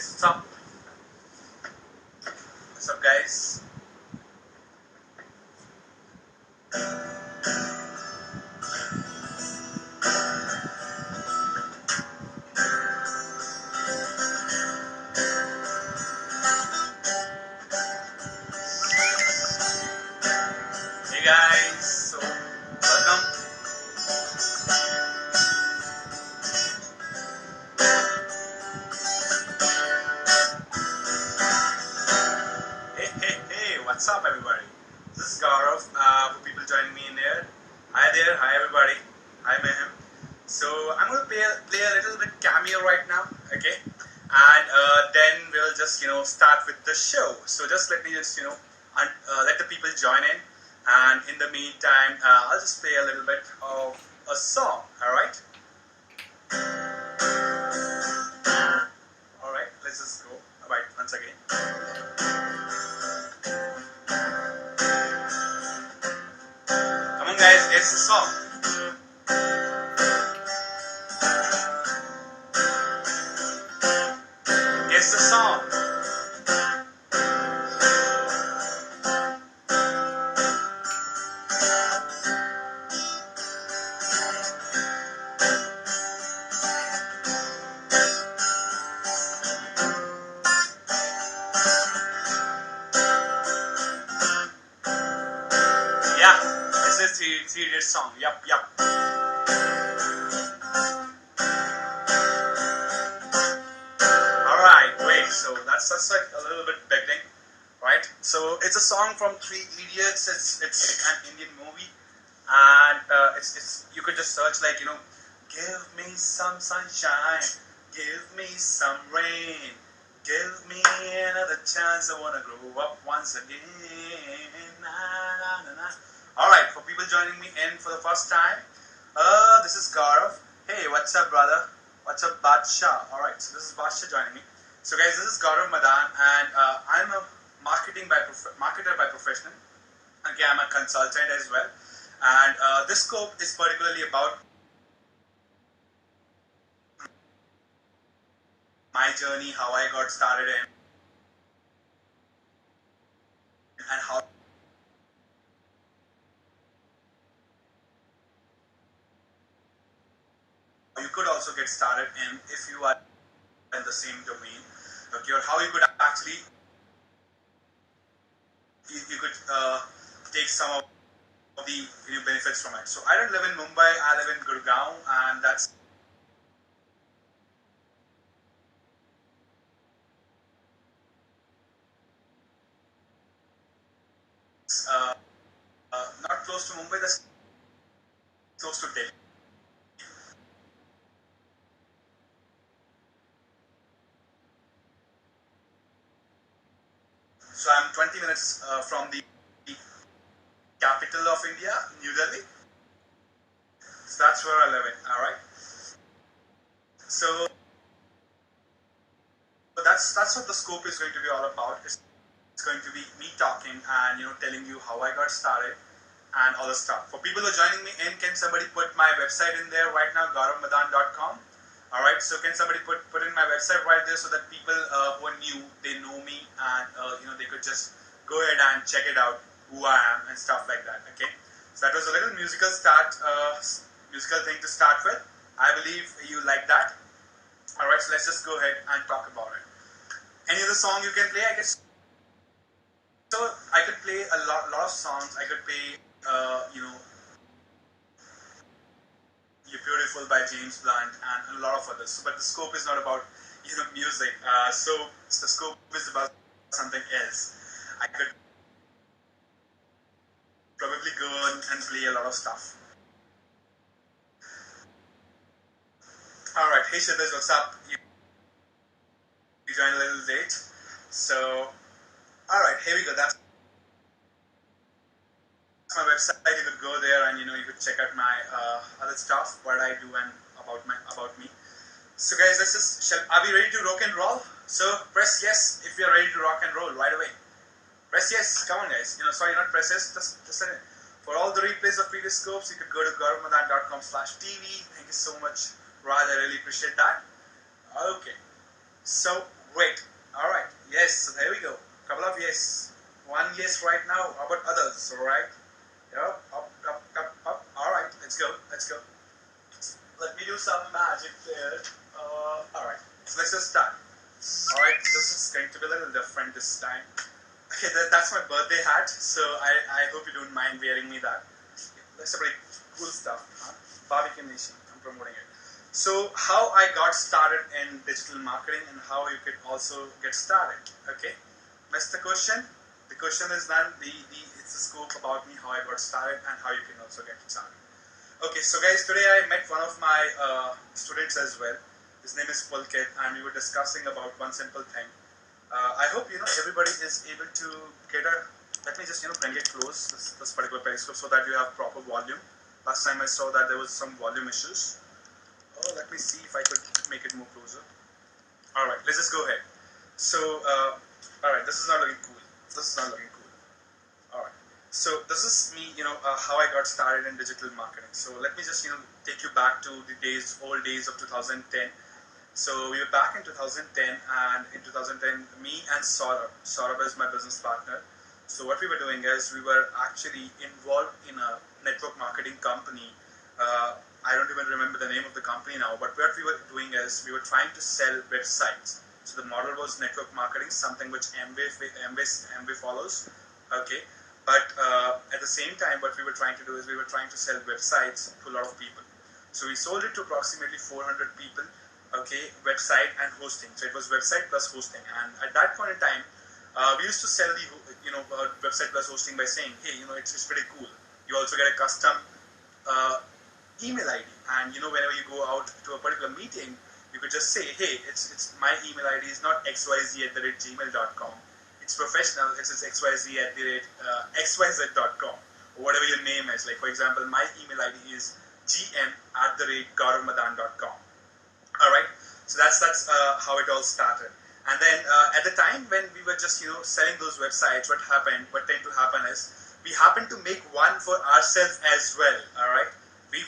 guys, what's up? What's up, guys? Hey guys, so welcome. Hey, what's up, everybody? This is Gaurav. For people joining me in there, hi everybody, hi Mehem. So I'm gonna play a little bit cameo right now, okay? And then we'll just start with the show. So just let me let the people join in, and in the meantime, I'll just play a little bit of a song. All right. All right. Let's just go. All right. Once again. Come on, guys. Guess the song. Guess the song. Yeah, this is the Three Idiots song. Yup. Alright, great. So that's like a little bit beginning, right? So it's a song from Three Idiots. It's an Indian movie, and it's you could just search like give me some sunshine, give me some rain, give me another chance. I wanna grow up once again. Na, na, na, na. Alright, for people joining me in for the first time, this is Gaurav. Hey, what's up, brother? What's up, Badsha? Alright, so this is Badsha joining me. So, guys, this is Gaurav Madan, and I'm a marketer by profession. Okay, I'm a consultant as well. And this scope is particularly about my journey, how I got started in, and how you could also get started in if you are in the same domain, okay, or how you could actually you could take some of the benefits from it. So I don't live in Mumbai, I live in Gurgaon, and that's not close to Mumbai, that's close to Delhi. So I'm 20 minutes from the capital of India, New Delhi. So that's where I live in. All right. So that's what the scope is going to be all about. It's going to be me talking and telling you how I got started and all the stuff. For people who are joining me in, can somebody put my website in there right now, gauravmadan.com? All right. So can somebody put in my website right there so that people who are new, they know me, and they could just go ahead and check it out, who I am and stuff like that. Okay. So that was a little musical thing to start with. I believe you like that. All right. So let's just go ahead and talk about it. Any other song you can play? I guess. So I could play a lot of songs. I could play, "You're Beautiful" by James Blunt and a lot of others. But the scope is not about music. So the scope is about something else. I could probably go on and play a lot of stuff. All right, hey Shadish, what's up? You joined a little late. So all right, here we go. That's my website. You could go there and you could check out my other stuff, what I do, and about me. So guys, are we ready to rock and roll? So press yes if you're ready to rock and roll right away. Press yes. Come on, guys. Sorry, not press yes. Just for all the replays of previous scopes, you could go to gauravmadan.com/tv. Thank you so much, Raj. I really appreciate that. Okay. So Great. All right. Yes. So there we go. Couple of yes. One yes right now. How about others? All right. Yep. Up, up, up, up. All right. Let's go. Let's go. Let me do some magic there. All right. So let's just start. All right. This is going to be a little different this time. Okay. That's my birthday hat. So I hope you don't mind wearing me that. That's a pretty cool stuff. Huh? Barbecue Nation. I'm promoting it. So how I got started in digital marketing and how you could also get started. Okay, missed the question. The question is then it's the scope about me, how I got started and how you can also get started. Okay, so guys, today I met one of my students as well. His name is Pulkit, and we were discussing about one simple thing. I hope everybody is able to get a. Let me just bring it close this particular periscope so that you have proper volume. Last time I saw that there was some volume issues. Oh, let me see if I could make it more closer. All right, let's just go ahead. So, all right, this is not looking cool. This is not looking cool. All right. So this is me, how I got started in digital marketing. So let me just, take you back to the old days of 2010. So we were back in 2010, and in 2010, me and Saurabh is my business partner. So what we were doing is we were actually involved in a network marketing company. I don't even remember the name of the company now, but what we were doing is we were trying to sell websites. So the model was network marketing, something which Amway follows. Okay, but at the same time, what we were trying to do is we were trying to sell websites to a lot of people. So we sold it to approximately 400 people. Okay, website and hosting. So it was website plus hosting, and at that point in time, we used to sell the website plus hosting by saying, hey, it's pretty cool. You also get a custom email ID, and whenever you go out to a particular meeting, you could just say, hey, it's my email ID is not xyz@gmail.com. It's professional. It's xyz@xyz.com, or whatever your name is. Like, for example, my email ID is gm@gauramadan.com. All right. So that's how it all started. And then at the time when we were just selling those websites, what tended to happen is we happened to make one for ourselves as well. All right.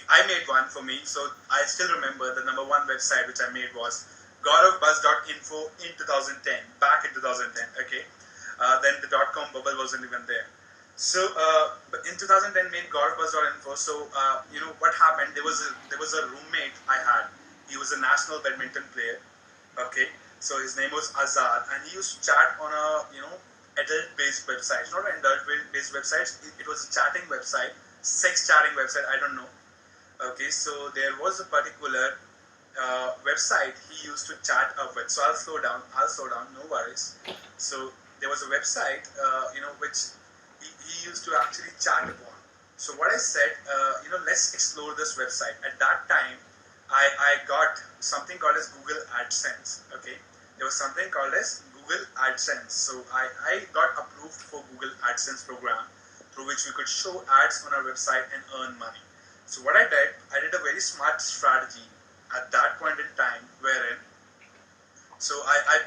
I made one for me, so I still remember the number one website which I made was gauravbuzz.info in 2010, back in 2010, okay? Then the .com bubble wasn't even there. So in 2010, made gauravbuzz.info. So what happened? There was a roommate I had. He was a national badminton player, okay? So his name was Azad, and he used to chat on a adult-based website, not an adult-based website. It was a chatting website, sex chatting website. I don't know. Okay, so there was a particular website he used to chat up with. So I'll slow down, no worries. So there was a website, which he used to actually chat upon. So what I said, let's explore this website. At that time, I got something called as Google AdSense. Okay, there was something called as Google AdSense. So I got approved for Google AdSense program, through which we could show ads on our website and earn money. So what I did a very smart strategy at that point in time, wherein, so I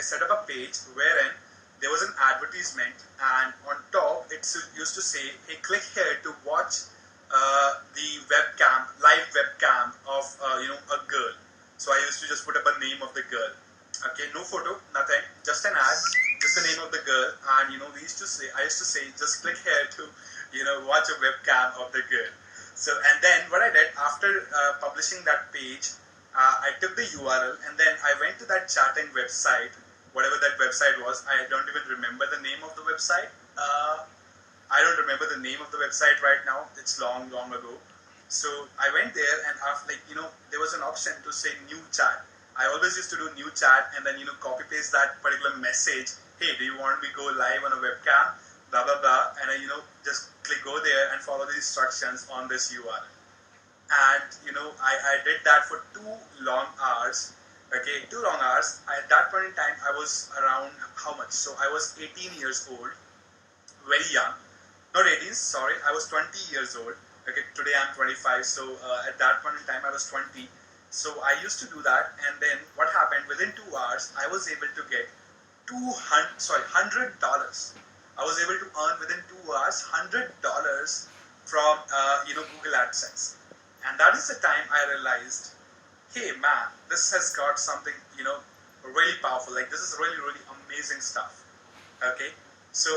set up a page wherein there was an advertisement, and on top it used to say, hey, click here to watch the live webcam of a girl. So I used to just put up a name of the girl. Okay, no photo, nothing, just an ad, just the name of the girl, and I used to say, just click here to watch a webcam of the girl. So, and then what I did after publishing that page, I took the URL and then I went to that chatting website, whatever that website was. I don't even remember the name of the website. I don't remember the name of the website right now. It's long ago. So I went there, and after, there was an option to say new chat. I always used to do new chat and then copy paste that particular message. Hey, do you want me to go live on a webcam? Blah blah blah, and I just go there and follow the instructions on this URL. And I did that for 2 long hours. Okay, 2 long hours. At that point in time, I was around how much? So I was 18 years old, very young. Not 18, sorry, I was 20 years old. Okay, today I'm 25. So at that point in time, I was 20. So I used to do that, and then what happened? Within 2 hours, I was able to get $100. I was able to earn within 2 hours $100 from Google AdSense, and that is the time I realized, hey man, this has got something really powerful. Like this is really, really amazing stuff. Okay, so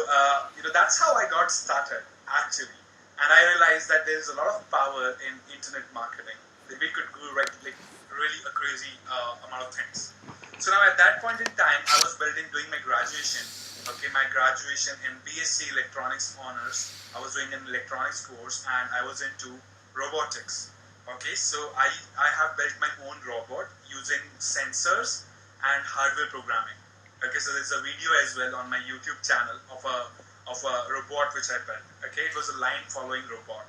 that's how I got started actually, and I realized that there is a lot of power in internet marketing. That we could do like really a crazy amount of things. So now at that point in time, I was doing my graduation. Okay, my graduation in BSc Electronics Honors. I was doing an electronics course, and I was into robotics. Okay, so I have built my own robot using sensors and hardware programming. Okay, so there's a video as well on my YouTube channel of a robot which I built. Okay, it was a line following robot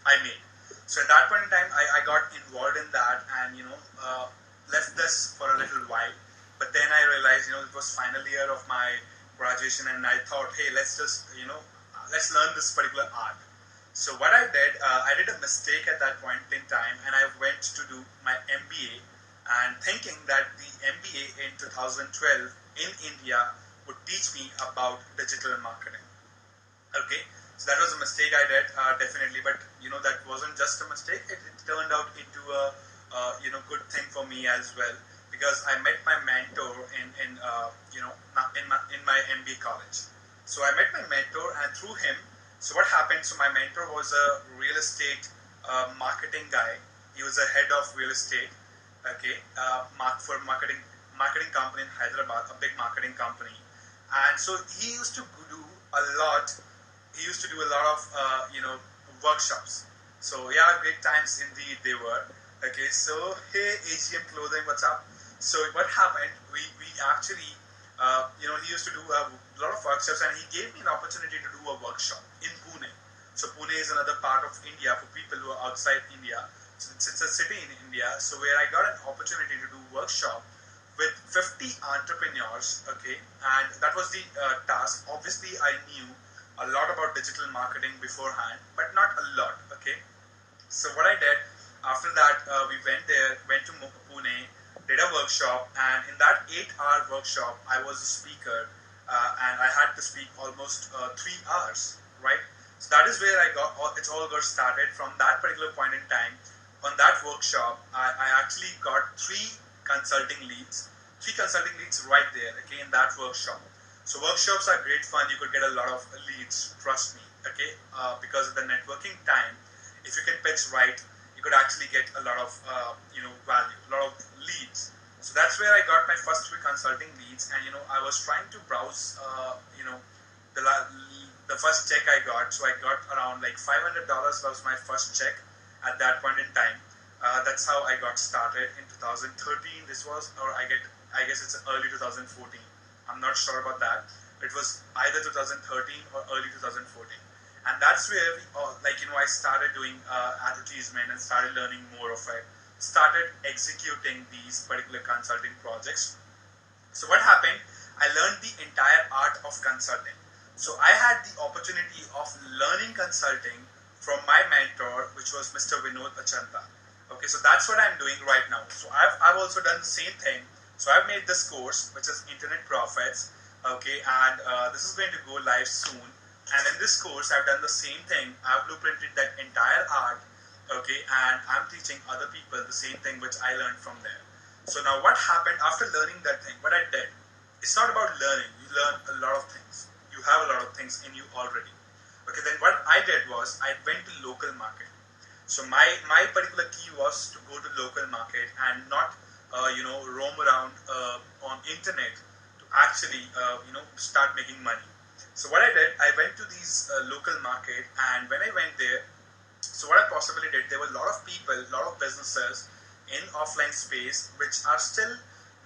I made. So at that point in time, I got involved in that, and left this for a little while. But then I realized it was final year of my graduation, and I thought, hey, let's learn this particular art. So what I did a mistake at that point in time, and I went to do my MBA, and thinking that the MBA in 2012 in India would teach me about digital marketing. Okay, so that was a mistake I did, definitely, but that wasn't just a mistake. It turned out into a good thing for me as well, because I met my mentor in my MBA college. So I met my mentor, and through him, so what happened? So my mentor was a real estate marketing guy. He was a head of real estate. Okay, for marketing company in Hyderabad, a big marketing company, and so he used to do a lot. He used to do a lot of workshops. So yeah, great times indeed they were. Okay, so hey AGM Clothing, what's up? So what happened? We actually he used to do a lot of workshops, and he gave me an opportunity to do a workshop in Pune. So Pune is another part of India for people who are outside India. So it's a city in India. So where I got an opportunity to do workshop with 50 entrepreneurs. Okay, and that was the task. Obviously, I knew a lot about digital marketing beforehand, but not a lot. Okay, so what I did after that, we went to Pune, did a workshop, and in that 8-hour workshop, I was a speaker, and I had to speak almost 3 hours, right? So that is where it all got started. From that particular point in time, on that workshop, I actually got three consulting leads right there, okay, in that workshop. So workshops are great fun. You could get a lot of leads, trust me, okay, because of the networking time. If you can pitch right, you could actually get a lot of value, a lot of leads. So that's where I got my first 3 consulting leads, and I was trying to browse the first check I got. So I got around like $500 was my first check at that point in time. That's how I got started in 2013. This was, or I guess it's early 2014. I'm not sure about that. It was either 2013 or early 2014. And that's where I started doing advertisement and started learning more of it. Started executing these particular consulting projects. So what happened? I learned the entire art of consulting. So I had the opportunity of learning consulting from my mentor, which was Mr. Vinod Achanta. Okay, so that's what I'm doing right now. So I've also done the same thing. So I've made this course, which is Internet Profits. Okay, and this is going to go live soon. And in this course, I've done the same thing. I've blueprinted that entire art. Okay, and I'm teaching other people the same thing which I learned from there. So now what happened after learning that thing? What I did, it's not about learning. You learn a lot of things. You have a lot of things in you already. Okay, then what I did was I went to local market. So my particular key was to go to local market and not roam around on internet to actually start making money. So what I did, I went to these local market, and when I went there, so what I possibly did, there were a lot of people, a lot of businesses in offline space which are still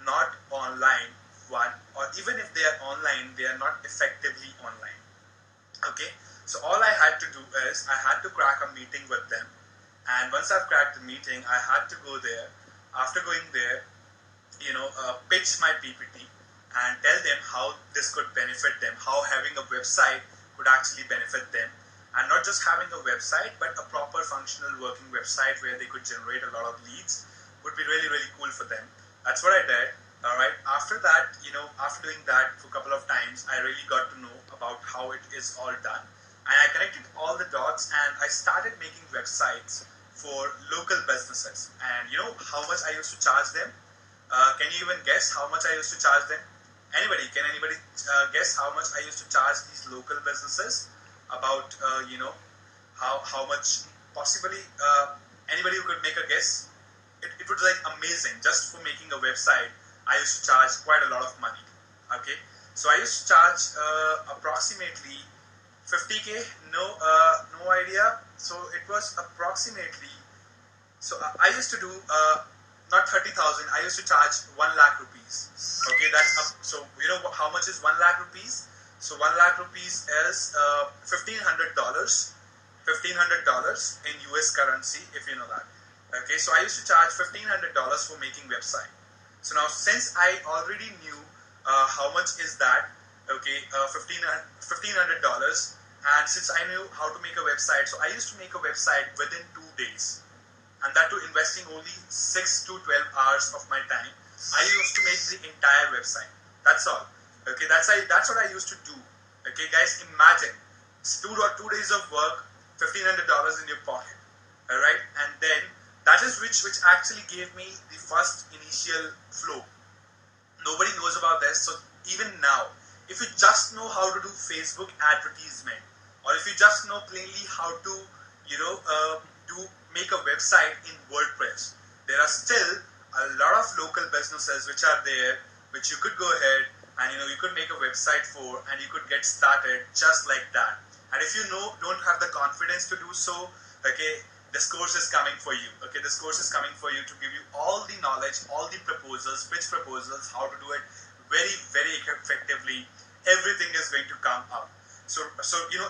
not online, one, or even if they are online, they are not effectively online. Okay, so all I had to do is I had to crack a meeting with them, and once I've cracked the meeting, I had to go there. After going there, pitch my PPT and tell them how this could benefit them, how having a website could actually benefit them, and not just having a website, but a proper functional working website where they could generate a lot of leads would be really, really cool for them. That's what I did. All right. After that, after doing that for a couple of times, I really got to know about how it is all done. And I connected all the dots, and I started making websites for local businesses. And you know how much I used to charge them? Can you even guess how much I used to charge them? Anybody? Can anybody guess how much I used to charge these local businesses? About how much possibly anybody who could make a guess? It was like amazing. Just for making a website, I used to charge quite a lot of money. Okay, so I used to charge approximately 50k. No idea. So it was approximately. So I used to do not 30,000. I used to charge 1 lakh rupees. Okay, that's up. So you know how much is 1 lakh rupees? So 1 lakh rupees is $1,500. $1,500 in US currency, if you know that. Okay, so I used to charge $1,500 for making website. So now since I already knew how much is that, okay, $1,500, and since I knew how to make a website, so I used to make a website within 2 days, and that too investing only 6 to 12 hours of my time. I used to make the entire website. That's all. Okay, that's what I used to do. Okay, guys, imagine 2 days of work, $1,500 in your pocket. All right, and then that is which actually gave me the first initial flow. Nobody knows about this. So even now, if you just know how to do Facebook advertisement, or if you just know plainly how to make a website in WordPress, there are still a lot of local businesses which are there, which you could go ahead and you could make a website for, and you could get started just like that. And if you don't have the confidence to do so, okay, this course is coming for you. Okay, this course is coming for you to give you all the knowledge, all the proposals, pitch proposals, how to do it very, very effectively. Everything is going to come up. So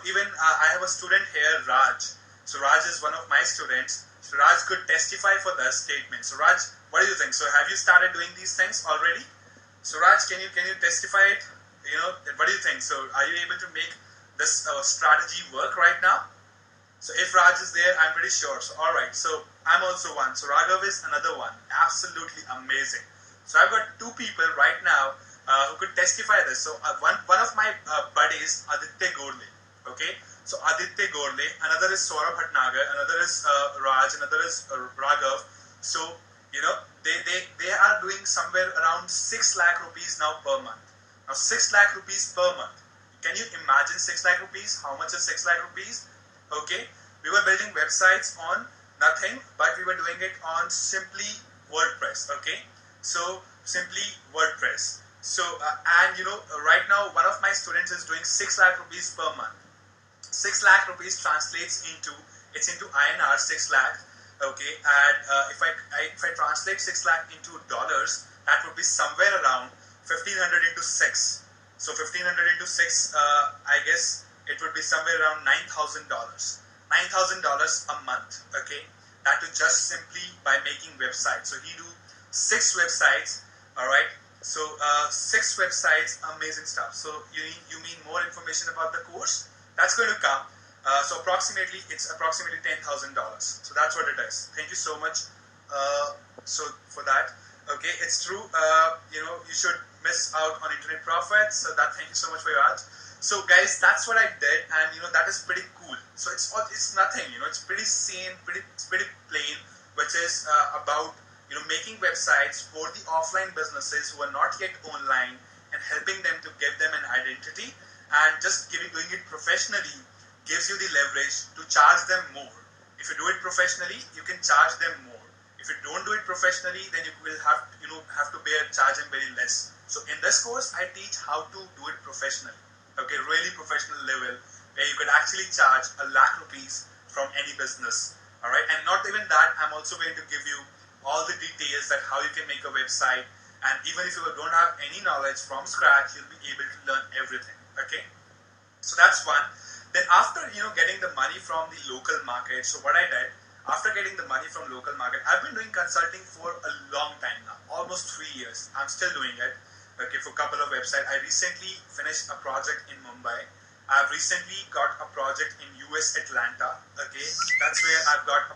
even I have a student here, Raj. So Raj is one of my students. So Raj could testify for the statement. So Raj, what do you think? So have you started doing these things already? So Raj, can you testify it? What do you think? So are you able to make this strategy work right now? So if Raj is there, I'm pretty sure. So alright, so I'm also one. So Raghav is another one. Absolutely amazing. So I've got 2 people right now who could testify this. So one of my buddies, Aditya Gorle. Okay, so Aditya Gorle, another is Saurabh Bhatnagar, another is Raj, another is Raghav. So they are doing somewhere around 6 lakh rupees now per month. Now 6 lakh rupees per month. Can you imagine 6 lakh rupees? How much is 6 lakh rupees? Okay, we were building websites on nothing, but we were doing it on simply WordPress. Okay, so simply WordPress. So right now one of my students is doing 6 lakh rupees per month. 6 lakh rupees translates into INR 6 lakh. Okay, and if I translate 6 lakh into dollars, that would be somewhere around 1,500 into 6. So 1,500 into 6, I guess it would be somewhere around $9,000. $9,000 a month. Okay, that too just simply by making websites. So he do 6 websites. All right. So 6 websites, amazing stuff. So you mean more information about the course? That's going to come. So it's approximately $10,000. So that's what it is. Thank you so much. So for that, okay, it's true. You should miss out on internet profits. So thank you so much for your art. So guys, that's what I did, and that is pretty cool. So it's nothing. It's pretty sane, pretty plain, which is about making websites for the offline businesses who are not yet online, and helping them to give them an identity, and just doing it professionally gives you the leverage to charge them more. If you do it professionally, you can charge them more. If you don't do it professionally, then you will have to charge them very less. So in this course, I teach how to do it professionally. Okay, really professional level, where you could actually charge 1 lakh rupees from any business. All right, and not even that, I'm also going to give you all the details that how you can make a website, and even if you don't have any knowledge from scratch, you'll be able to learn everything. Okay, so that's one. Then after getting the money from the local market, so what I did after getting the money from local market, I've been doing consulting for a long time now, almost 3 years. I'm still doing it. Okay, for a couple of websites. I recently finished a project in Mumbai. I've recently got a project in US Atlanta. Okay, that's where I've got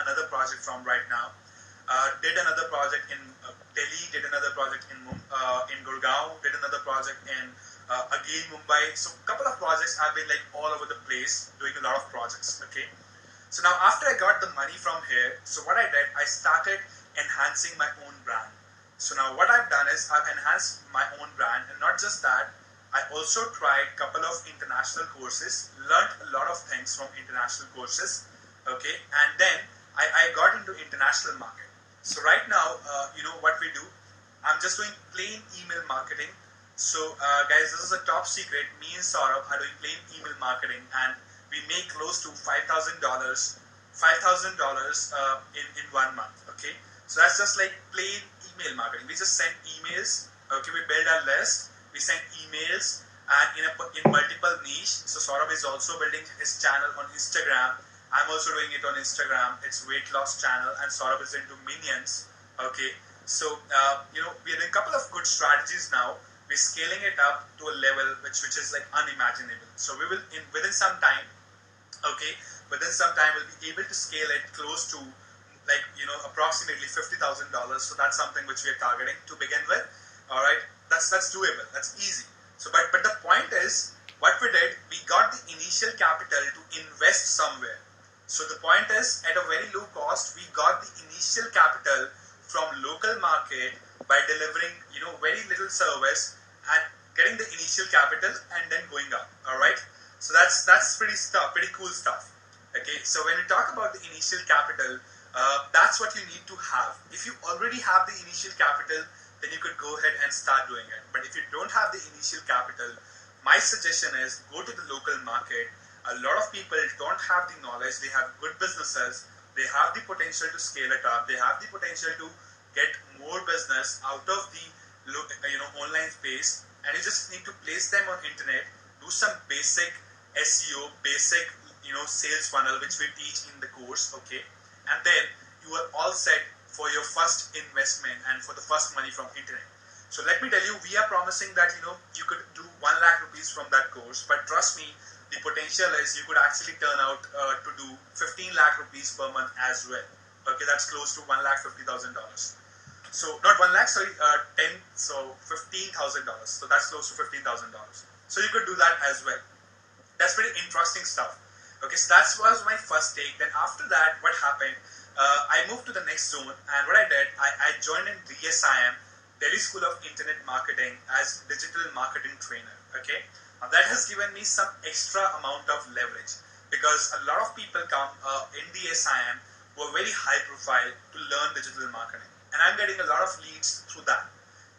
another project from right now. Did another project in Delhi. Did another project in Gurgaon. Did another project in again Mumbai. So a couple of projects. I've been like all over the place doing a lot of projects. Okay, so now after I got the money from here, so what I did, I started enhancing my own brand. So now what I've done is I've enhanced my own brand, and not just that, I also tried a couple of international courses, learned a lot of things from international courses, okay, and then I got into international market. So right now, what we do, I'm just doing plain email marketing. So guys, this is a top secret. Me and Saurabh are doing plain email marketing, and we make close to $5,000 in 1 month, okay. So that's just like plain email marketing. We just send emails, okay, we build a list, we send emails, and in multiple niche. So Saurabh is also building his channel on Instagram. I'm also doing it on Instagram. It's weight loss channel, and Saurabh is into minions, okay. So we're doing a couple of good strategies now. We're scaling it up to a level which is like unimaginable. So we will within some time, okay, we'll be able to scale it close to like approximately $50,000. So that's something which we are targeting to begin with. All right, that's doable. That's easy. So but the point is, what we did, we got the initial capital to invest somewhere. So the point is, at a very low cost, we got the initial capital from local market by delivering very little service and getting the initial capital and then going up. All right. So that's pretty cool stuff. Okay. So when we talk about the initial capital, that's what you need to have. If you already have the initial capital, then you could go ahead and start doing it. But if you don't have the initial capital, my suggestion is go to the local market. A lot of people don't have the knowledge. They have good businesses. They have the potential to scale it up. They have the potential to get more business out of the online space, and you just need to place them on internet, do some basic SEO, basic sales funnel, which we teach in the course, okay, and then you are all set for your first investment and for the first money from internet. So let me tell you, we are promising that you could do 1 lakh rupees from that course, but trust me, the potential is you could actually turn out to do 15 lakh rupees per month as well. Okay, that's close to $1,50,000. So not 1 lakh, sorry, 10, so $15,000. So that's close to $15,000. So you could do that as well. That's pretty interesting stuff. Okay, so that was my first take. Then after that, what happened? I moved to the next zone, and what I did, I joined in DSIM, Delhi School of Internet Marketing, as digital marketing trainer. Okay, now that has given me some extra amount of leverage, because a lot of people come in DSIM who are very high profile to learn digital marketing, and I'm getting a lot of leads through that.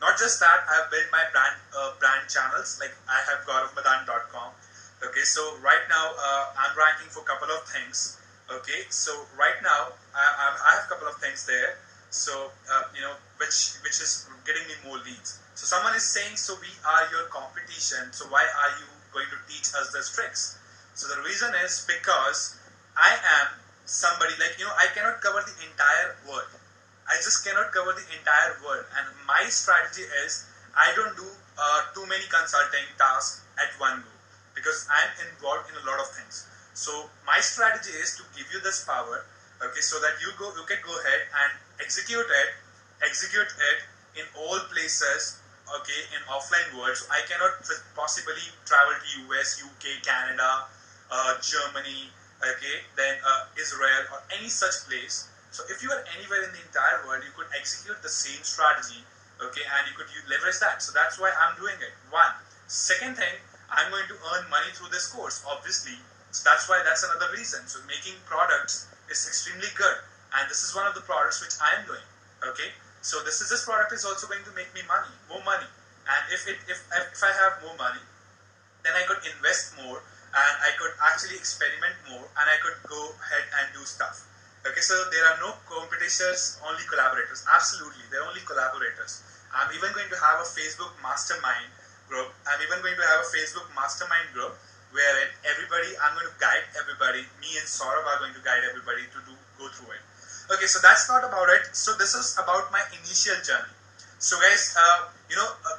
Not just that, I've built my brand channels, like I have gauravmadan.com. Okay, so right now I'm ranking for a couple of things. Okay, so right now I have a couple of things there. So which is getting me more leads. So someone is saying, so we are your competition, so why are you going to teach us these tricks? So the reason is because I am somebody like I cannot cover the entire world. I just cannot cover the entire world, and my strategy is I don't do too many consulting tasks at one go, because I'm involved in a lot of things. So my strategy is to give you this power, okay, so that you can go ahead and execute it in all places, okay, in offline world. So I cannot possibly travel to US, UK, Canada, Germany, okay, then Israel or any such place. So if you are anywhere in the entire world, you could execute the same strategy, okay, and you could leverage that. So that's why I'm doing it. One. Second thing, I'm going to earn money through this course, obviously. So that's another reason. So making products is extremely good, and this is one of the products which I am doing. Okay, so this product is also going to make me more money, and if I have more money, then I could invest more, and I could actually experiment more, and I could go ahead and do stuff. Okay, so there are no competitors, only collaborators. Absolutely, they're only collaborators. I'm even going to have a Facebook mastermind group. Wherein I'm going to guide everybody. Me and Saurabh are going to guide everybody to go through it. Okay, so that's not about it. So this is about my initial journey. So guys,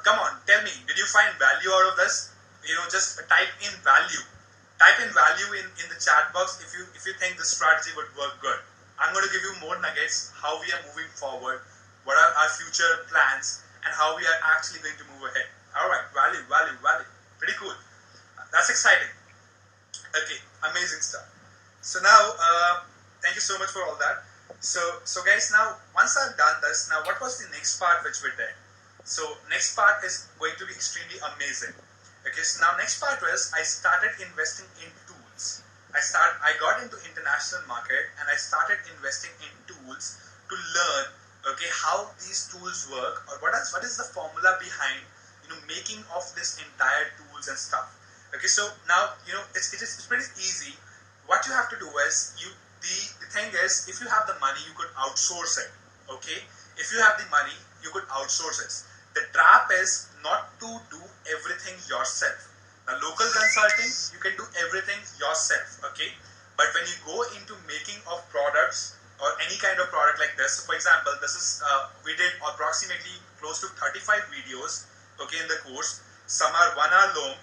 come on, tell me, did you find value out of this? Just type in value. Type in value in the chat box if you think this strategy would work good. I'm going to give you more nuggets, how we are moving forward, what are our future plans, and how we are actually going to move ahead. Alright, value. Pretty cool. That's exciting. Okay, amazing stuff. So now, thank you so much for all that. So guys, now once I've done this, now what was the next part which we did? So next part is going to be extremely amazing. Okay, so now next part was I started investing in tools. I got into international market and I started investing in tools to learn, okay, how these tools work, or what is the formula behind making of this entire tools and stuff. Okay, so now it's pretty easy. What you have to do is the thing is, if you have the money, you could outsource it. Okay, if you have the money, you could outsource it. The trap is not to do everything yourself. Now, local consulting, you can do everything yourself. Okay, but when you go into making of products or any kind of product like this, so for example, this is we did approximately close to 35 videos. Okay, in the course, some are 1 hour long,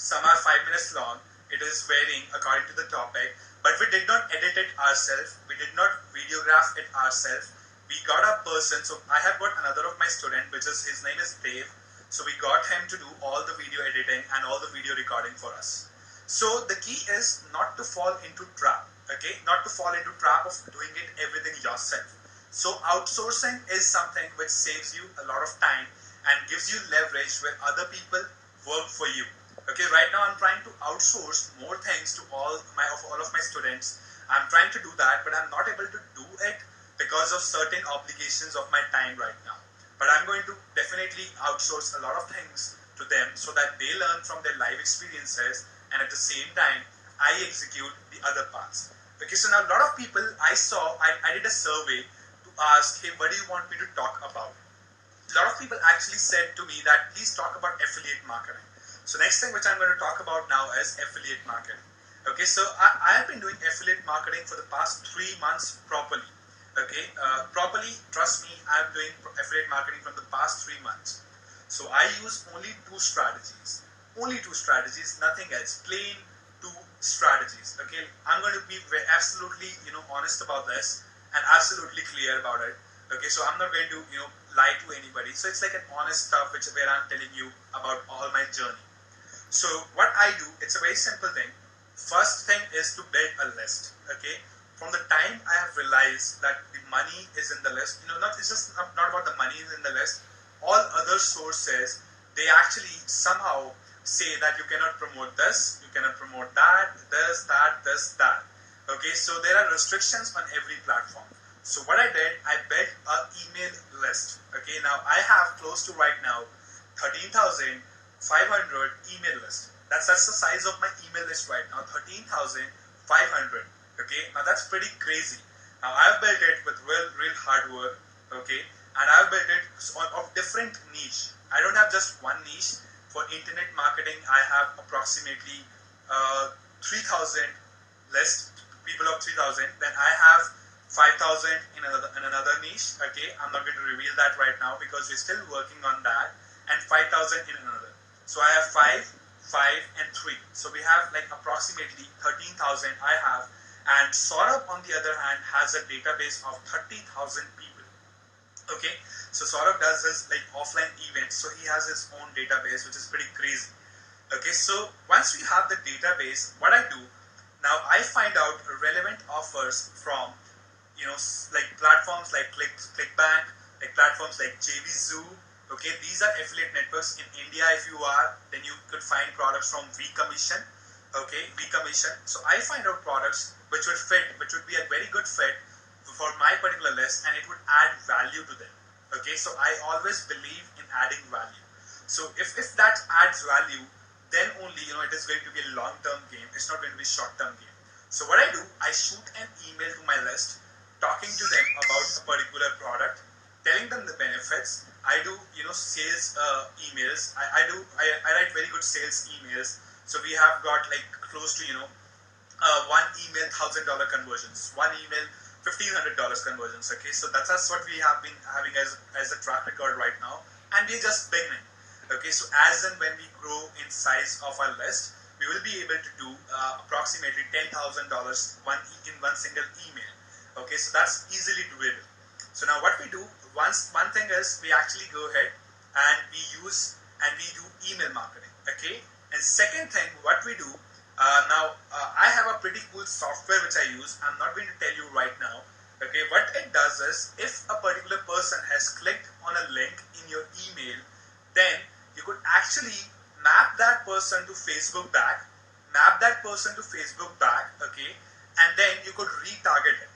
some are 5 minutes long. It is varying according to the topic. But we did not edit it ourselves. We did not videograph it ourselves. We got a person. So I have got another of my student, his name is Dave. So we got him to do all the video editing and all the video recording for us. So the key is not to fall into trap. Okay, not to fall into trap of doing it everything yourself. So outsourcing is something which saves you a lot of time and gives you leverage where other people work for you. Okay, right now I'm trying to outsource more things to all of my students. I'm trying to do that, but I'm not able to do it because of certain obligations of my time right now. But I'm going to definitely outsource a lot of things to them so that they learn from their life experiences, and at the same time I execute the other parts. Okay, so now a lot of people I did a survey to ask, hey, what do you want me to talk about? A lot of people actually said to me that please talk about affiliate marketing. So next thing which I'm going to talk about now is affiliate marketing. Okay, so I have been doing affiliate marketing for the past 3 months properly. Okay, properly, trust me, I'm doing affiliate marketing from the past 3 months. So I use only 2 strategies. Only 2 strategies, nothing else. Plain 2 strategies. Okay, I'm going to be absolutely honest about this and absolutely clear about it. Okay, so I'm not going to lie to anybody. So it's like an honest stuff where I'm telling you about all my journey. So what I do, it's a very simple thing. First thing is to build a list. Okay, from the time I have realized that the money is in the list, it's just not about the money is in the list. All other sources, they actually somehow say that you cannot promote this, you cannot promote that, this, that. Okay, so there are restrictions on every platform. So what I did, I built an email list. Okay, now I have close to right now 13,500 email list. That's the size of my email list right now, 13,500. Okay, now that's pretty crazy. Now I've built it with real hard work. Okay, and I've built it of different niche. I don't have just one niche. For internet marketing, I have approximately 3,000 list, people of 3,000. Then I have 5,000 in another niche. Okay, I'm not going to reveal that right now because we're still working on that. And 5,000 in another. So I have 5, 5 and 3. So we have like approximately 13,000 I have. And Saurabh on the other hand has a database of 30,000 people. Okay, so Saurabh does his like offline events, so he has his own database, which is pretty crazy. Okay, so once we have the database, what I do now, I find out relevant offers from like platforms like Clickbank, like platforms like JVZoo. Okay, these are affiliate networks in India. If you are, then you could find products from VCommission. Okay, VCommission. So I find out products which would be a very good fit for my particular list, and it would add value to them. Okay, so I always believe in adding value. So if that adds value, then only it is going to be a long-term game. It's not going to be short-term game. So what I do, I shoot an email to my list, talking to them about a particular product, telling them the benefits. I do sales emails. I write very good sales emails. So we have got like close to one email $1,000 conversions, one email $1,500 conversions. Okay, so that's what we have been having as a track record right now, and we're just beginning. Okay, so as and when we grow in size of our list, we will be able to do approximately $10,000 in one single email. Okay, so that's easily doable. So now what we do, one thing is we actually go ahead and we do email marketing. Okay, and second thing what we do, I have a pretty cool software which I use. I'm not going to tell you right now. Okay, what it does is, if a particular person has clicked on a link in your email, then you could actually map that person to Facebook back, okay, and then you could retarget it.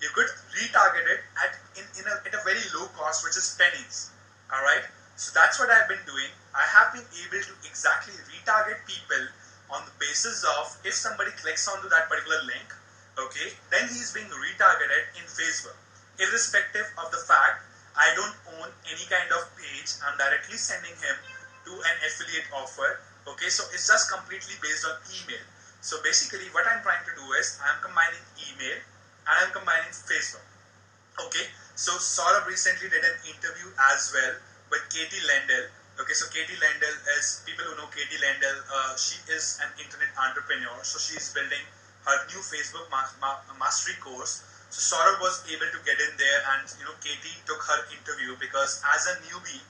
You could retarget it at a very low cost, which is pennies. All right. So that's what I've been doing. I have been able to exactly retarget people on the basis of, if somebody clicks onto that particular link, okay, then he's being retargeted in Facebook, irrespective of the fact I don't own any kind of page. I'm directly sending him to an affiliate offer. Okay, so it's just completely based on email. So basically, what I'm trying to do is, I'm combining email and I'm combining Facebook. Okay, so Saurabh recently did an interview as well with Katie Lendl. Okay, so Katie Lendl is, people who know Katie Lendl, she is an internet entrepreneur. So she's building her new Facebook mastery course. So Saurabh was able to get in there, and Katie took her interview because as a newbie,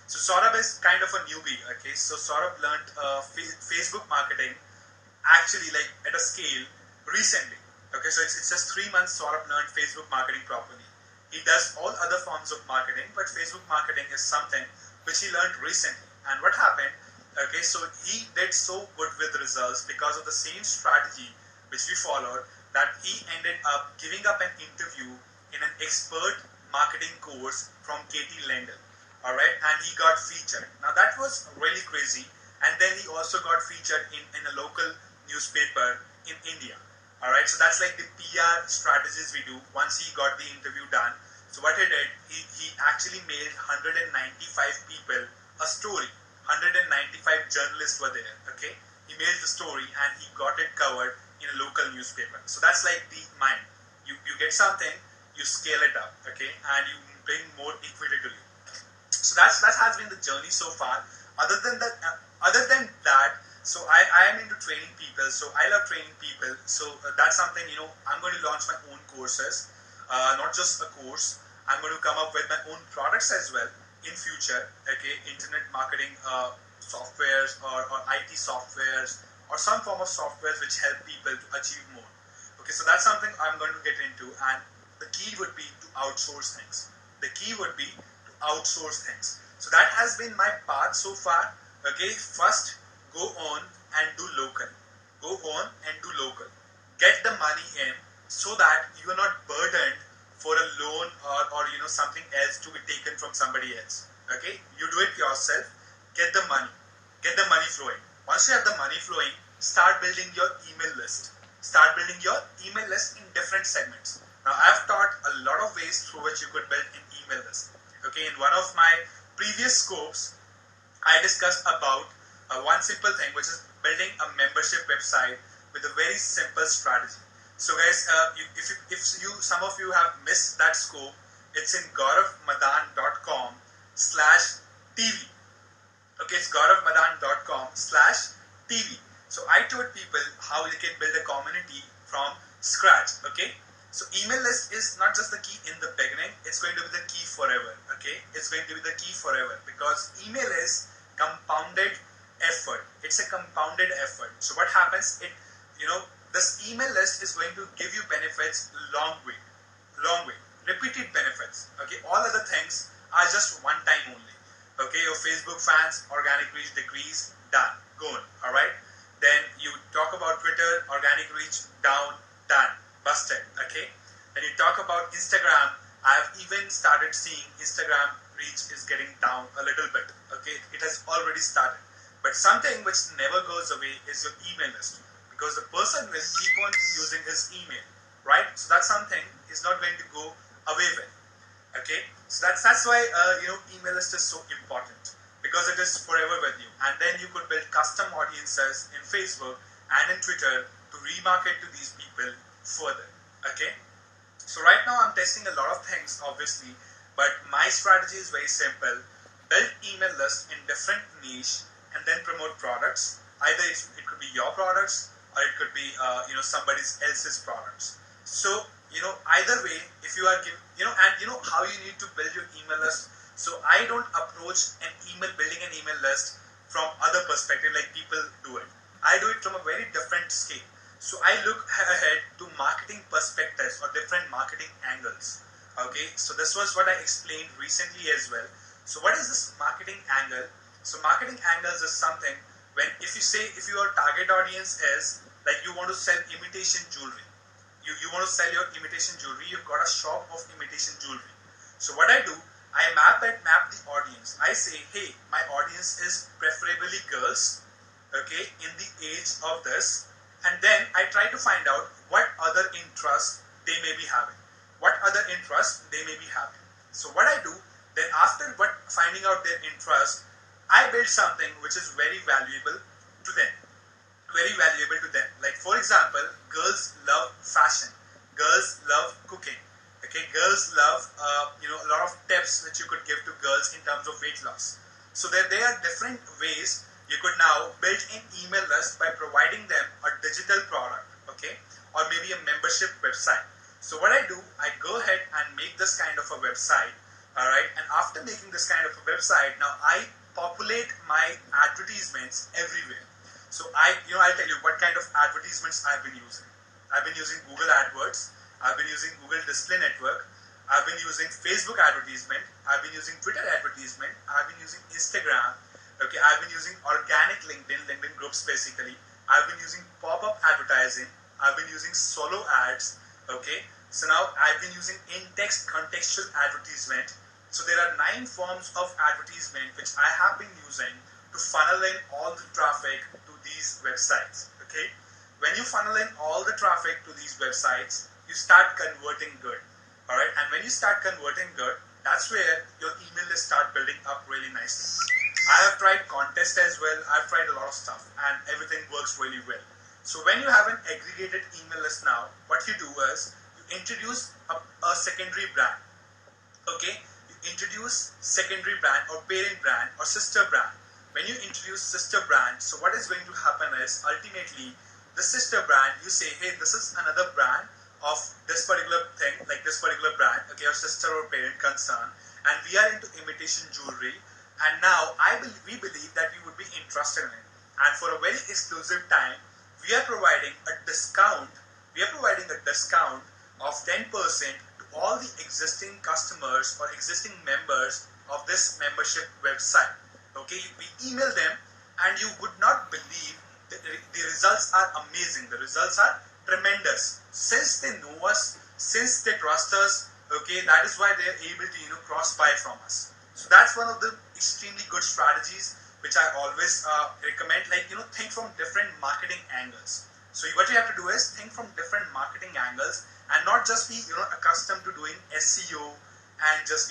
so Saurabh is kind of a newbie. Okay, so Saurabh learned Facebook marketing actually like at a scale recently. Okay, so it's just 3 months Saurabh learned Facebook marketing properly. He does all other forms of marketing, but Facebook marketing is something which he learned recently. And what happened? Okay, so he did so good with results because of the same strategy which we followed, that he ended up giving up an interview in an expert marketing course from Katie Lendl. Alright, and he got featured. Now that was really crazy. And then he also got featured in a local newspaper in India. Alright, so that's like the PR strategies we do once he got the interview done. So what he did, he actually mailed 195 people a story. 195 journalists were there, okay? He mailed the story and he got it covered in a local newspaper. So that's like the mind. You get something, you scale it up, okay? And you bring more equity to you. So that has been the journey so far. Other than that, so I am into training people. So I love training people. So that's something, I'm going to launch my own courses, not just a course. I'm going to come up with my own products as well in future. Okay, internet marketing softwares or IT softwares or some form of softwares which help people to achieve more. Okay, so that's something I'm going to get into, and the key would be to outsource things. So that has been my path so far. Okay, first go on and do local. Get the money in so that you are not burdened for a loan or something else to be taken from somebody else. Okay, you do it yourself. Get the money flowing. Once you have the money flowing, start building your email list. In different segments. Now I've taught a lot of ways through which you could build an email list. Okay, in one of my previous scopes, I discussed about one simple thing, which is building a membership website with a very simple strategy. So guys, some of you have missed that scope, it's in gauravmadan.com/TV. Okay, it's gauravmadan.com/TV. So I told people how they can build a community from scratch. Okay, so email list is not just the key in the beginning, it's going to be the key forever. Okay, it's going to be the key forever because email is compounded effort. It's a compounded effort. So what happens, this email list is going to give you benefits long way, repeated benefits. Okay, all other things are just one time only. Okay, your Facebook fans, organic reach decrease, done, gone. All right, then you talk about Twitter, organic reach down, done, busted. Okay, then you talk about Instagram. I've even started seeing Instagram reach is getting down a little bit. Okay, it has already started. But something which never goes away is your email list, because the person will keep on using his email, right? So that's something he's not going to go away with. Okay, so that's why email list is so important, because it is forever with you. And then you could build custom audiences in Facebook and in Twitter to remarket to these people further. Okay, so right now I'm testing a lot of things, obviously, but my strategy is very simple: build email list in different niche and then promote products. Either it could be your products or it could be somebody else's products. So either way, if you are how you need to build your email list. So I don't approach building an email list from other perspective like people do it. I do it from a very different scale. So I look ahead to marketing perspectives or different marketing angles. Okay, so this was what I explained recently as well. So what is this marketing angle? So marketing angles is something when if you say if your target audience is like you want to sell imitation jewelry, you want to sell your imitation jewelry, you've got a shop of imitation jewelry. So what I do, I map the audience. I say, hey, my audience is preferably girls, okay, in the age of this, and then I try to find out what other interests they may be having. What other interests they may be having. So what I do, then after finding out their interest, I build something which is very valuable to them. Very valuable to them. Like for example, girls love fashion. Girls love cooking. Okay, girls love a lot of tips which you could give to girls in terms of weight loss. So there are different ways you could now build an email list by providing them a digital product, okay, or maybe a membership website. So what I do, I go ahead and make this kind of a website, all right, and after making this kind of a website, now I populate my advertisements everywhere. So I'll tell you what kind of advertisements I've been using. I've been using Google AdWords. I've been using Google Display Network. I've been using Facebook advertisement. I've been using Twitter advertisement. I've been using Instagram. Okay, I've been using organic LinkedIn groups basically. I've been using pop-up advertising. I've been using solo ads. Okay, so now I've been using in-text contextual advertisement. So there are 9 forms of advertisement which I have been using to funnel in all the traffic to these websites. Okay, when you funnel in all the traffic to these websites, you start converting good. All right, and when you start converting good, that's where your email list start building up really nicely. I have tried contests as well. I've tried a lot of stuff, and everything works really well. So when you have an aggregated email list now, what you do is you introduce a secondary brand. Okay, you introduce secondary brand or parent brand or sister brand. When you introduce sister brand, so what is going to happen is ultimately the sister brand, you say, hey, this is another brand of this particular thing, like this particular brand, okay, or sister or parent concern, and we are into imitation jewelry, and now we believe that you would be interested in it. And for a very exclusive time, we are providing a discount. We are providing a discount of 10% to all the existing customers or existing members of this membership website. Okay, we email them, and you would not believe the results are amazing. The results are tremendous. Since they know us, since they trust us, okay, that is why they are able to cross buy from us. So that's one of the extremely good strategies which I always recommend. Like think from different marketing angles. So what you have to do is think from different marketing angles and not just be accustomed to doing SEO and just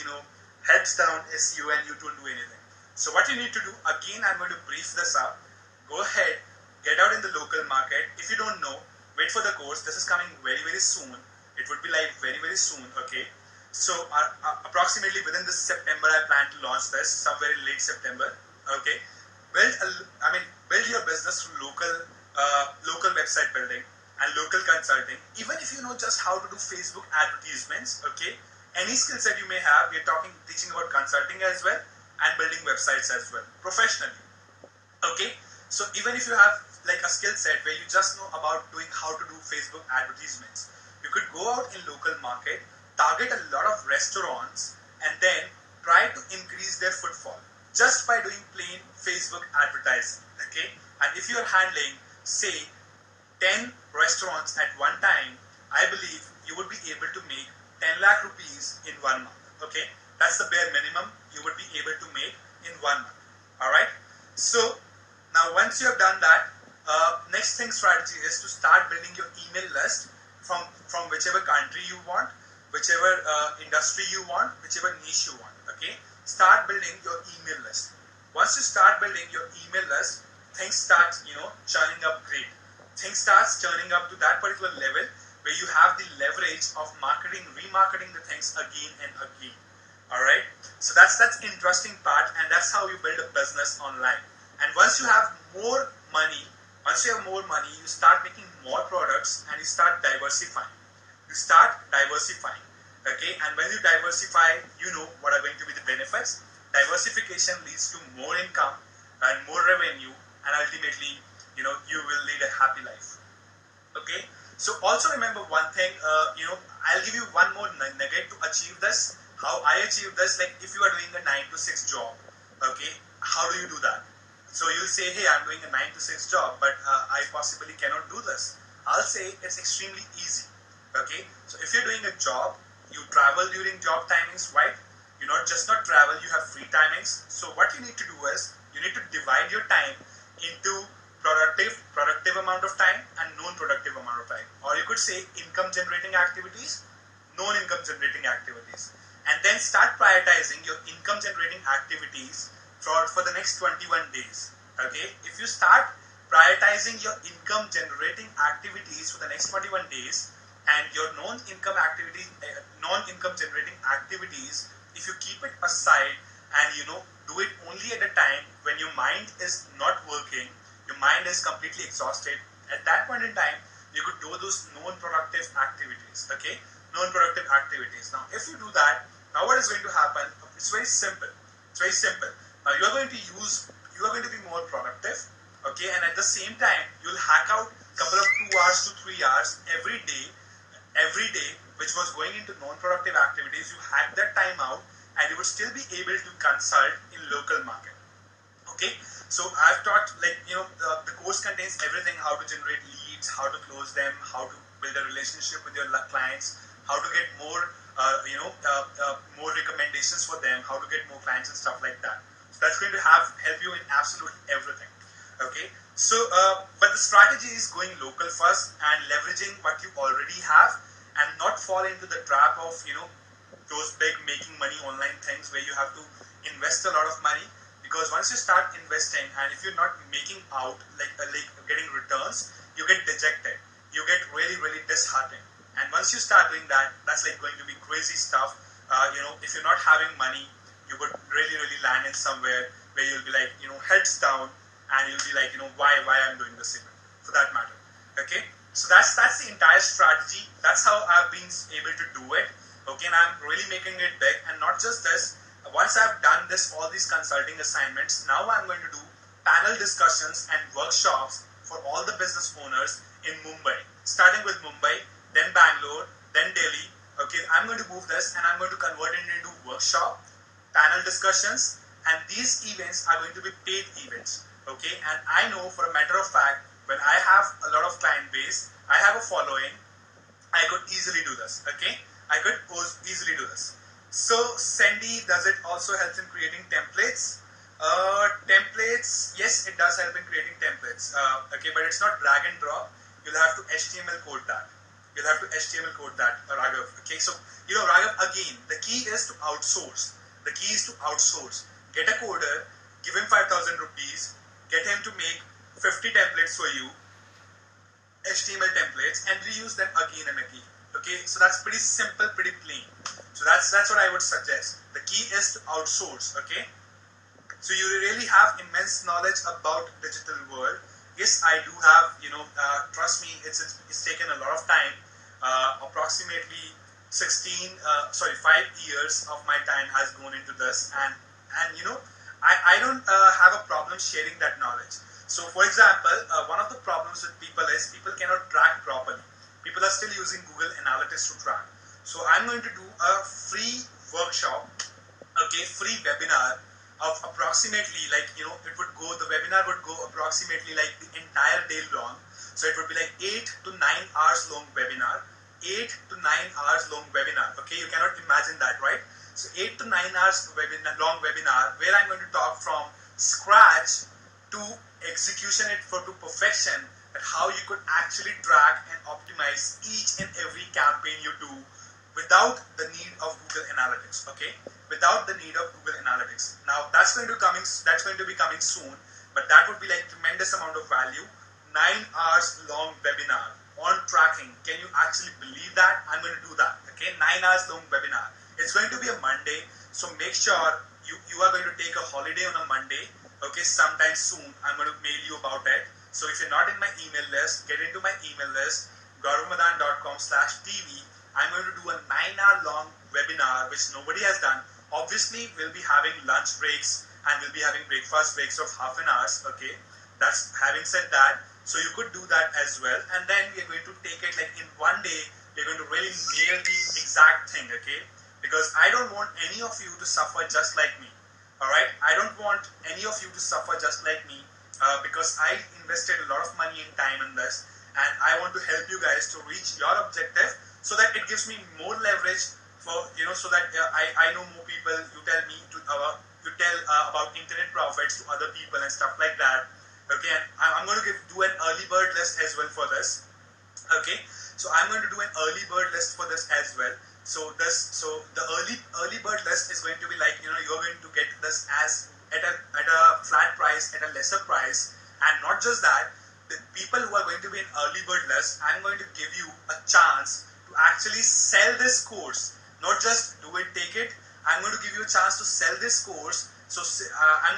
heads down SEO and you don't do anything. So what you need to do, again I'm going to brief this up. Go ahead, get out in the local market. If you don't know, wait for the course. This is coming very, very soon. It would be live very, very soon. Okay. So approximately within this September, I plan to launch this somewhere in late September. Okay. Build your business through local website building and local consulting. Even if you know just how to do Facebook advertisements. Okay. Any skill set you may have, we're teaching about consulting as well and building websites as well professionally. Okay. So even if you have like a skill set where you just know about doing how to do Facebook advertisements, you could go out in local market, target a lot of restaurants, and then try to increase their footfall just by doing plain Facebook advertising. Okay, and if you are handling say 10 restaurants at one time, I believe you would be able to make 10 lakh rupees in 1 month. Okay, that's the bare minimum you would be able to make in 1 month. All right, so now once you have done that, next thing strategy is to start building your email list from whichever country you want, whichever industry you want, whichever niche you want. Okay, start building your email list. Once you start building your email list, things start churning up great. Things starts churning up to that particular level where you have the leverage of remarketing the things again and again. All right, so that's interesting part, and that's how you build a business online. And once you have more money, you start making more products and you start diversifying. Okay, and when you diversify, you know what are going to be the benefits. Diversification leads to more income and more revenue, and ultimately, you will lead a happy life. Okay. So also remember one thing. I'll give you one more nugget to achieve this. How I achieve this, like if you are doing a 9 to 6 job, okay, how do you do that? So you'll say, hey, I'm doing a 9 to 6 job, but I possibly cannot do this. I'll say it's extremely easy. Okay. So if you're doing a job, you travel during job timings, right? You not travel, you have free timings. So what you need to do is you need to divide your time into productive amount of time and non-productive amount of time, or you could say income generating activities, non-income generating activities, and then start prioritizing your income generating activities for the next 21 days. Okay, if you start prioritizing your income generating activities for the next 21 days, and your non-income generating activities, if you keep it aside and do it only at a time when your mind is not working, your mind is completely exhausted, at that point in time you could do those non-productive activities. Okay, non-productive activities. Now if you do that, now what is going to happen? It's very simple. Now you are going to be more productive. Okay, and at the same time you'll hack out a couple of 2 hours to 3 hours every day which was going into non-productive activities. You hack that time out and you would still be able to consult in local market. Okay, so I've taught, the course contains everything: how to generate leads, how to close them, how to build a relationship with your clients, how to get more recommendations for them, how to get more clients and stuff like that. So that's going to help you in absolutely everything. Okay, so but the strategy is going local first and leveraging what you already have, and not fall into the trap of those big making money online things where you have to invest a lot of money. Because once you start investing and if you're not making out like getting returns, you get dejected, you get really really disheartened. And once you start doing that, that's like going to be crazy stuff. If you're not having money, you would really really land in somewhere where you'll be like heads down, and you'll be like why I'm doing this even, for that matter. Okay, so that's the entire strategy. That's how I've been able to do it. Okay, and I'm really making it big. And not just this, once I've done all these consulting assignments, now I'm going to do panel discussions and workshops for all the business owners in Mumbai, starting with Mumbai, then Bangalore, then Delhi. Okay, I'm going to move this and I'm going to convert it into workshop, panel discussions, and these events are going to be paid events. Okay, and I know for a matter of fact, when I have a lot of client base, I have a following, I could easily do this. Okay, I could easily do this. So Sandy, does it also help in creating templates? Templates, yes, it does help in creating templates. Okay, but it's not drag and drop. You'll have to HTML code that. Raghav. Okay, so Raghav, again, the key is to outsource. Get a coder, give him 5,000 rupees, get him to make 50 templates for you, HTML templates, and reuse them again and again. Okay, so that's pretty simple, pretty plain. So that's what I would suggest. The key is to outsource. Okay, so you really have immense knowledge about digital world. Yes, I do have. Trust me, it's taken a lot of time. Approximately 5 years of my time has gone into this, and I don't have a problem sharing that knowledge. So, for example, one of the problems with people is people cannot track properly. People are still using Google Analytics to track. So I'm going to do a free workshop, free webinar of approximately the webinar would go approximately like the entire day long. So it would be like 8 to 9 hours long webinar. Okay, you cannot imagine that, right? So 8 to 9 hours long webinar where I'm going to talk from scratch to execution to perfection, at how you could actually track and optimize each and every campaign you do without the need of Google Analytics. Okay, without the need of Google Analytics. Now that's going to be coming soon, but that would be like tremendous amount of value. 9 hours long webinar on tracking. Can you actually believe that? I'm going to do that. Okay, 9 hours long webinar. It's going to be a Monday, so make sure you are going to take a holiday on a Monday. Okay, sometime soon I'm going to mail you about it. So if you're not in my email list, get into my email list, gauravmadan.com/tv. I'm going to do a 9-hour long webinar which nobody has done. Obviously, we'll be having lunch breaks and we'll be having breakfast breaks of half an hour. Okay, that's having said that. So you could do that as well, and then we are going to take it like in one day. We're going to really nail the exact thing, okay? Because I don't want any of you to suffer just like me. Alright? I don't want any of you to suffer just like me, because I invested a lot of money and time in this, and I want to help you guys to reach your objective, so that it gives me more leverage for, so that I know more people. You tell me to you tell about internet profits to other people and stuff like that. Okay, and I'm going to do an early bird list as well for this. Okay, so I'm going to do an early bird list for this as well. So the early bird list is going to be like, you're going to get this as at a flat price, at a lesser price, and not just that, the people who are going to be in early bird list, I'm going to give you a chance to actually sell this course, not just do it, take it. I'm going to give you a chance to sell this course. So I'm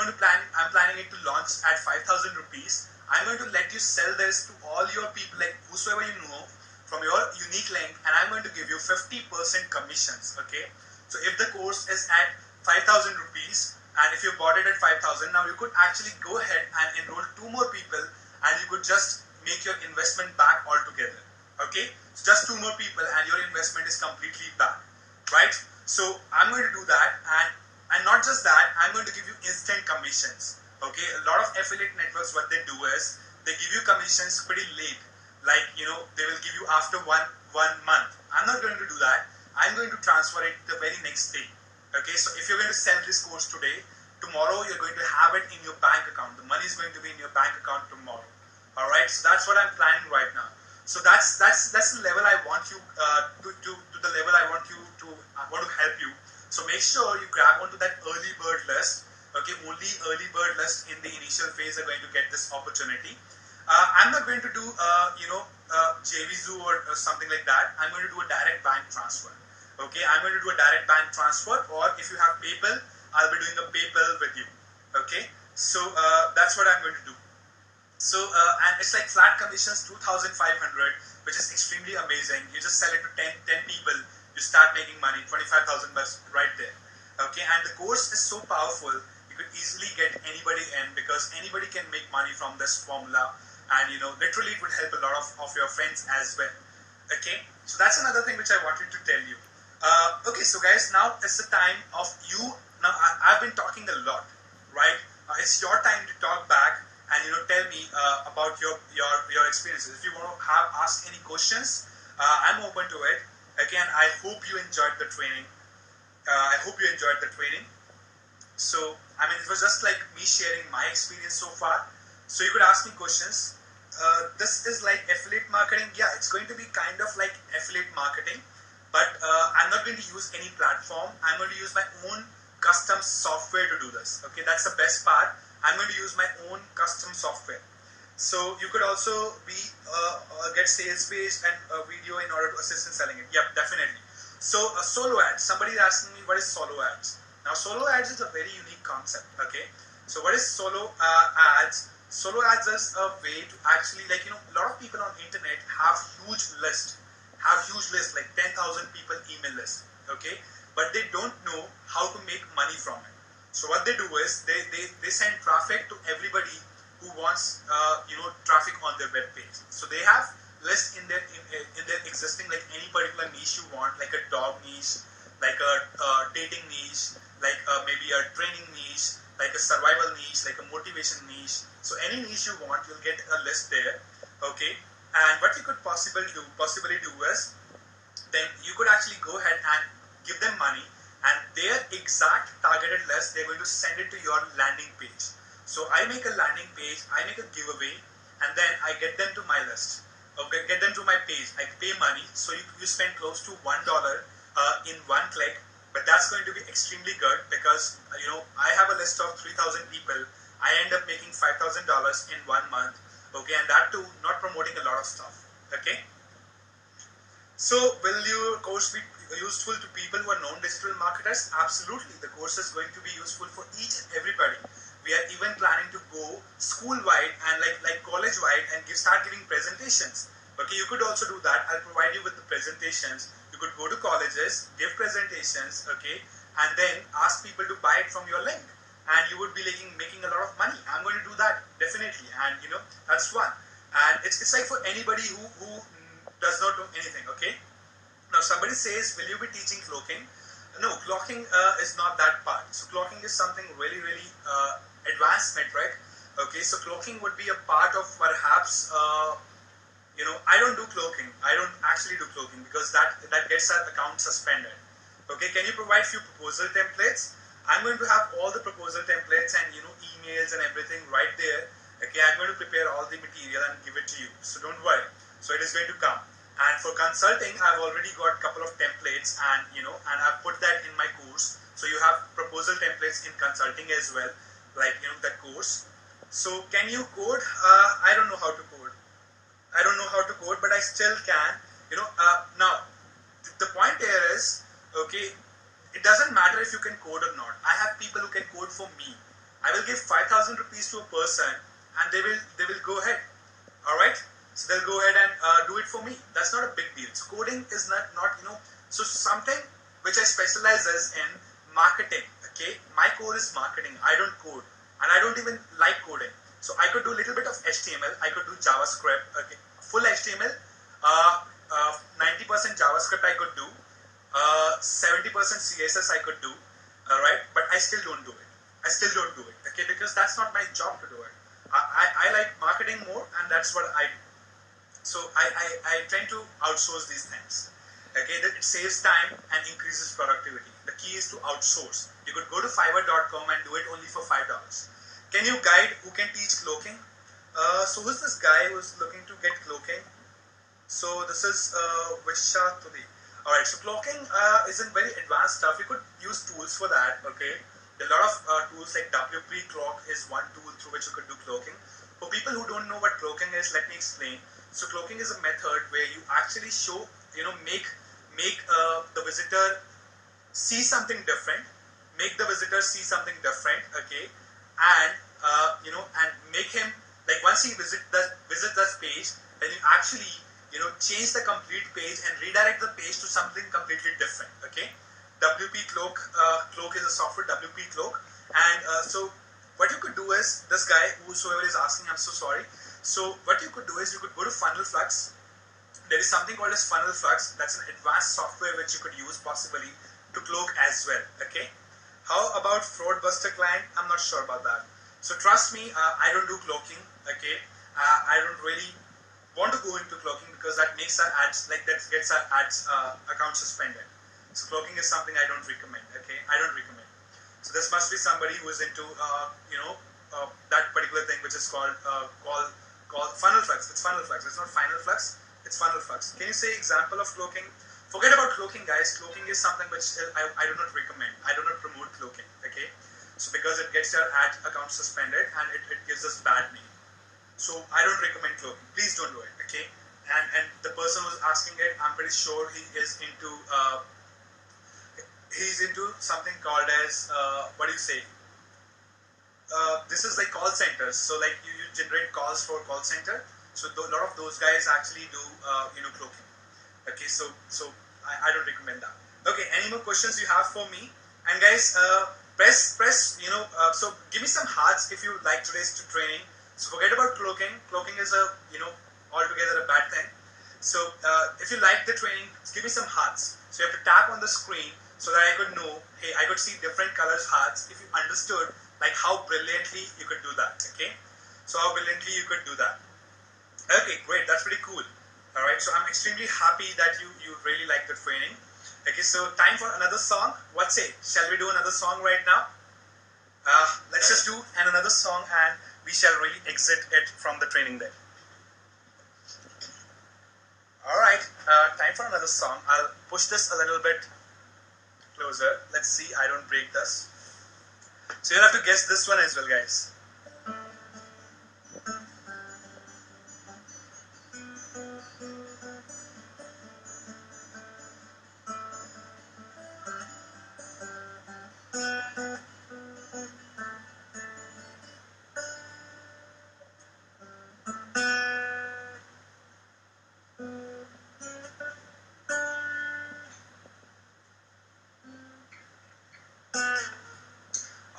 planning it to launch at 5,000 rupees. I'm going to let you sell this to all your people, like whosoever you know, from your unique link, and I'm going to give you 50% commissions. Okay, so if the course is at 5,000 rupees, and if you bought it at 5,000, now you could actually go ahead and enroll 2 more people, and you could just make your investment back altogether. Okay, so just 2 more people and your investment is completely back, right? So I'm going to do that, and not just that, I'm going to give you instant commissions. Okay, a lot of affiliate networks, what they do is they give you commissions pretty late, like they will give you after one month. I'm not going to do that. I'm going to transfer it the very next day. Okay, so if you're going to sell this course today, tomorrow you're going to have it in your bank account. The money is going to be in your bank account tomorrow. All right, so that's what I'm planning right now. So that's the level I want you to the level I want you to want to help you. So make sure you grab onto that early bird list. Okay, only early bird list in the initial phase are going to get this opportunity. I'm not going to do JVZoo or something like that. I'm going to do a direct bank transfer. Okay, I'm going to do a direct bank transfer, or if you have PayPal, I'll be doing a PayPal with you. Okay, so that's what I'm going to do. So and it's like flat commissions 2,500, which is extremely amazing. You just sell it to 10 people, you start making money, 25,000 bucks right there. Okay, and the course is so powerful, you could easily get anybody in, because anybody can make money from this formula, and literally it would help a lot of your friends as well. Okay, so that's another thing which I wanted to tell you. Okay, so guys, now it's the time of you. Now I've been talking a lot, right? It's your time to talk back and tell me about your experiences. If you want to ask any questions, I'm open to it. Again, I hope you enjoyed the training. So I mean, it was just like me sharing my experience so far. So you could ask me questions. This is like affiliate marketing. Yeah, it's going to be kind of like affiliate marketing, but I'm not going to use any platform. I'm going to use my own custom software to do this. Okay, that's the best part. I'm going to use my own custom software. So you could also be get sales page and a video in order to assist in selling it. Yep, definitely. So solo ads. Somebody is asking me what is solo ads. Now solo ads is a very unique concept. Okay, so what is solo ads? Solo ads is a way to actually, like, a lot of people on internet have huge lists like 10,000 people email list. Okay, but they don't know how to make money from it. So what they do is they send traffic to everybody who wants traffic on their web page. So they have lists in their existing, like any particular niche you want, like a dog niche, like a dating niche, like maybe a training niche, like a survival niche, like a motivation niche. So any niche you want, you'll get a list there. Okay, and what you could possibly do is, then you could actually go ahead and give them money, and their exact targeted list, they're going to send it to your landing page. So I make a landing page, I make a giveaway, and then I get them to my list. Okay, get them to my page. I pay money, so you spend close to $1 in one click. But that's going to be extremely good, because I have a list of 3,000 people. I end up making $5,000 in 1 month. Okay, and that too, not promoting a lot of stuff. Okay. So will your course be useful to people who are non-digital marketers? Absolutely. The course is going to be useful for each and everybody. We are even planning to go school-wide and like college-wide and start giving presentations. Okay, you could also do that. I'll provide you with the presentations. You could go to colleges, give presentations, okay, and then ask people to buy it from your link. And you would be making a lot of money. I'm going to do that, definitely. And that's one. And it's like for anybody who does not know anything, okay? Now somebody says, will you be teaching cloaking? No, clocking is not that part. So clocking is something really, really advanced metric. Okay, so clocking would be a part of perhaps, I don't do cloaking. I don't actually do cloaking because that gets our account suspended. Okay, can you provide few proposal templates? I'm going to have all the proposal templates and emails and everything right there. Okay, I'm going to prepare all the material and give it to you. So don't worry. So it is going to come. And for consulting, I've already got a couple of templates and and I've put that in my course. So you have proposal templates in consulting as well, like that course. So can you code? I don't know how to code. I don't know how to code, but I still can. Now the point here is, okay, it doesn't matter if you can code or not. I have people who can code for me. I will give 5,000 rupees to a person, and they will go ahead. All right, so they'll go ahead and do it for me. That's not a big deal. So coding is not so something which I specializes in marketing. Okay, my core is marketing. I don't code, and I don't even like coding. So I could do a little bit of HTML. I could do JavaScript. Okay, full HTML. 90% JavaScript I could do. 70% CSS I could do. Right, but I still don't do it. I still don't do it. Okay, because that's not my job to do it. I like marketing more, and that's what I do. So I tend to outsource these things. Okay, that it saves time and increases productivity. The key is to outsource. You could go to Fiverr.com and do it only for $5. Can you guide who can teach cloaking? So who's this guy who's looking to get cloaking? So this is Vishatuli. Alright, so cloaking isn't very advanced stuff. You could use tools for that, okay? There are a lot of tools like WP Cloak is one tool through which you could do cloaking. For people who don't know what cloaking is, let me explain. So cloaking is a method where you actually show, make the visitor see something different, make the visitor see something different, okay? And and make him, like, once he visits that page, then you actually change the complete page and redirect the page to something completely different. Okay, WP Cloak is a software, WP Cloak. And so what you could do is, this guy whosoever is asking, I'm so sorry. So what you could do is, you could go to Funnel Flux. There is something called as Funnel Flux. That's an advanced software which you could use possibly to cloak as well. Okay, how about Fraud Buster client? I'm not sure about that. So trust me, I don't do cloaking. Okay, I don't really want to go into cloaking because that makes our ads, like, that gets our ads account suspended. So cloaking is something I don't recommend. Okay, I don't recommend. So this must be somebody who is into that particular thing which is called Funnel Flux. It's Funnel Flux. It's not Final Flux. It's Funnel Flux. Can you say example of cloaking? Forget about cloaking, guys. Cloaking is something which I do not recommend. I do not promote cloaking. Okay, so because it gets your ad account suspended and it gives us bad name. So I don't recommend cloaking. Please don't do it. Okay, and the person who's asking it, I'm pretty sure he is into he's into something called as what do you say? This is like call centers. So like you generate calls for call center. So a lot of those guys actually do cloaking. Okay, so I don't recommend that. Okay, any more questions you have for me? And guys, press so give me some hearts if you like today's training. So forget about cloaking. Cloaking is a altogether a bad thing. So if you like the training, give me some hearts. So you have to tap on the screen so that I could know, hey, I could see different colors hearts if you understood like how brilliantly you could do that. Okay, so how brilliantly you could do that. Okay, great. That's pretty cool. All right, so I'm extremely happy that you really like the training. Okay, so time for another song. What say? Shall we do another song right now? Let's just do another song and we shall really exit it from the training day. All right, time for another song. I'll push this a little bit closer. Let's see, I don't break this. So you'll have to guess this one as well, guys.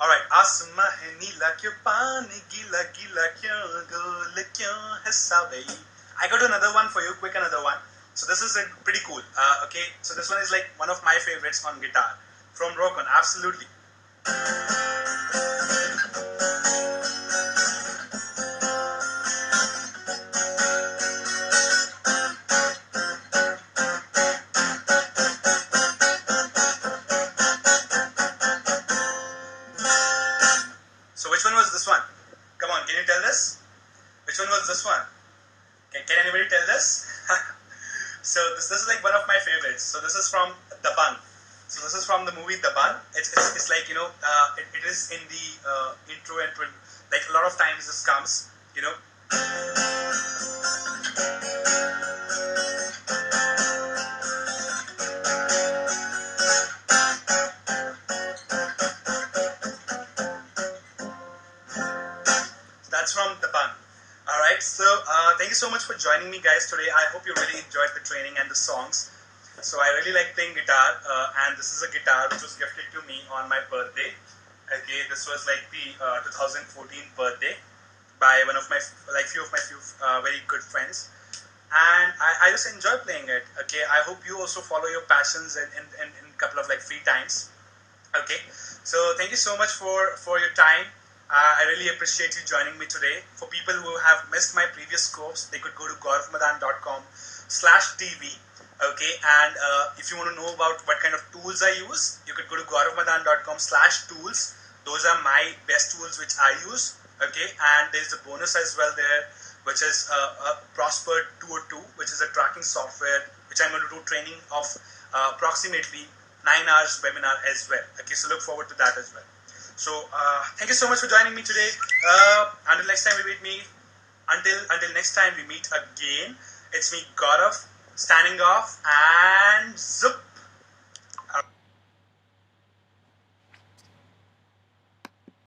Alright, आसमां है नीला क्यों पानी गीला गीला क्यों गोल क्यों है सावई. I got another one for you, quick another one. So this is pretty cool. Okay, so this one is like one of my favorites on guitar from Rokon. Absolutely. So which one was this one? Come on, can you tell this? Which one was this one? Can anybody tell this? So this is like one of my favorites. So this is from The Bun. So this is from the movie The Bun. It's like, you know, it is in the intro and like a lot of times this comes, you know. That's from The Bun. Alright, so thank you so much for joining me guys today. I hope you really enjoyed the training and the songs. So I really like playing guitar and this is a guitar which was gifted to me on my birthday. Okay, this was like the 2014 birthday by one of my, like few very good friends. And I just enjoy playing it. Okay, I hope you also follow your passions in a couple of like free times. Okay, so thank you so much for your time. I really appreciate you joining me today. For people who have missed my previous course, they could go to gauravmadan.com/tv. Okay, and if you want to know about what kind of tools I use, you could go to gauravmadan.com/tools. Those are my best tools which I use. Okay, and there's a bonus as well there, which is a Prosper 202, which is a tracking software, which I'm going to do training of approximately 9 hours webinar as well. Okay, so look forward to that as well. So thank you so much for joining me today. Until next time we meet, until next time we meet again. It's me, Gaurav, standing off and zup.